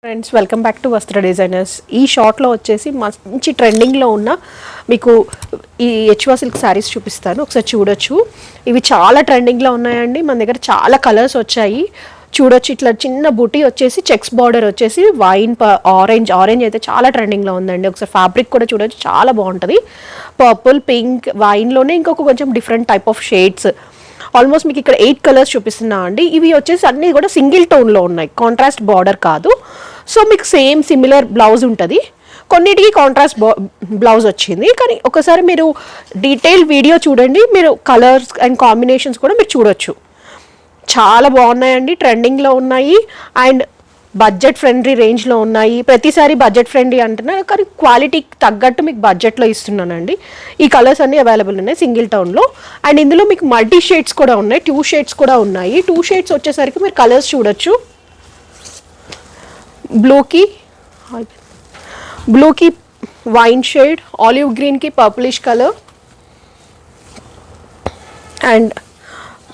Friends welcome back to వస్త్ర designers. ఈ షార్ట్లో వచ్చేసి మంచి ట్రెండింగ్లో ఉన్న మీకు ఈ హెచ్వా సిల్క్ శారీస్ చూపిస్తాను, ఒకసారి చూడొచ్చు. ఇవి చాలా ట్రెండింగ్లో ఉన్నాయండి. మన దగ్గర చాలా కలర్స్ వచ్చాయి చూడొచ్చు. ఇట్లా చిన్న బుటీ వచ్చేసి చెక్స్ బార్డర్ వచ్చేసి వైన్ ఆరెంజ్ అయితే చాలా ట్రెండింగ్లో ఉందండి. ఒకసారి ఫ్యాబ్రిక్ కూడా చూడొచ్చు, చాలా బాగుంటుంది. పర్పుల్, పింక్, వైన్లోనే ఇంకొక కొంచెం different type of shades. Almost మీకు ఇక్కడ 8 కలర్స్ చూపిస్తున్నా అండి. ఇవి వచ్చేసి అన్నీ కూడా సింగిల్ టోన్లో ఉన్నాయి, కాంట్రాస్ట్ బార్డర్ కాదు. సో మీకు సేమ్ సిమిలర్ బ్లౌజ్ ఉంటుంది, కొన్నిటికి కాంట్రాస్ట్ బ్లౌజ్ వచ్చింది. కానీ ఒకసారి మీరు డీటెయిల్ వీడియో చూడండి, మీరు కలర్స్ అండ్ కాంబినేషన్స్ కూడా మీరు చూడొచ్చు. చాలా బాగున్నాయండి, ట్రెండింగ్లో ఉన్నాయి అండ్ బడ్జెట్ ఫ్రెండ్లీ రేంజ్లో ఉన్నాయి. ప్రతిసారి బడ్జెట్ ఫ్రెండ్లీ అంటున్నారు, కానీ క్వాలిటీకి తగ్గట్టు మీకు బడ్జెట్లో ఇస్తున్నానండి. ఈ కలర్స్ అన్నీ అవైలబుల్ ఉన్నాయి సింగిల్ టౌన్లో. అండ్ ఇందులో మీకు మల్టీ షేడ్స్ కూడా ఉన్నాయి, 2 షేడ్స్ కూడా ఉన్నాయి. 2 షేడ్స్ వచ్చేసరికి మీరు కలర్స్ చూడొచ్చు. బ్లూకి వైన్ షేడ్, ఆలివ్ గ్రీన్కి purplish colour and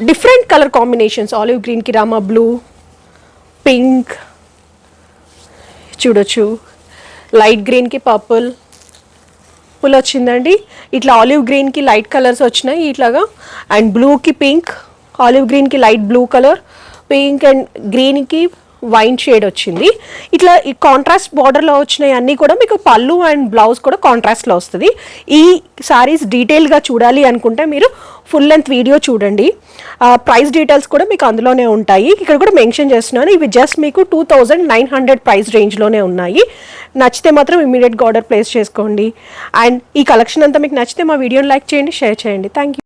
different colour combinations. Olive గ్రీన్కి రామా బ్లూ, పింక్ చూడొచ్చు, లైట్ గ్రీన్కి పర్పుల్ వచ్చిందండి. ఇట్లా ఆలివ్ గ్రీన్కి లైట్ కలర్స్ వచ్చినాయి ఇట్లాగా. అండ్ బ్లూకి పింక్, ఆలివ్ గ్రీన్కి light blue colour, pink and గ్రీన్కి వైన్ షేడ్ వచ్చింది. ఇట్లా ఈ కాంట్రాస్ట్ బార్డర్లో వచ్చినాయి అన్నీ కూడా మీకు పళ్ళు అండ్ బ్లౌజ్ కూడా కాంట్రాస్ట్లో వస్తుంది. ఈ శారీస్ డీటెయిల్గా చూడాలి అనుకుంటే మీరు ఫుల్ లెంత్ వీడియో చూడండి. ప్రైస్ డీటెయిల్స్ కూడా మీకు అందులోనే ఉంటాయి. ఇక్కడ కూడా మెన్షన్ చేస్తున్నాను, ఇవి జస్ట్ మీకు 2900 ప్రైస్ రేంజ్లోనే ఉన్నాయి. నచ్చితే మాత్రం ఇమీడియట్గా ఆర్డర్ ప్లేస్ చేసుకోండి. అండ్ ఈ కలెక్షన్ అంతా మీకు నచ్చితే మా వీడియోని లైక్ చేయండి, షేర్ చేయండి. Thank you.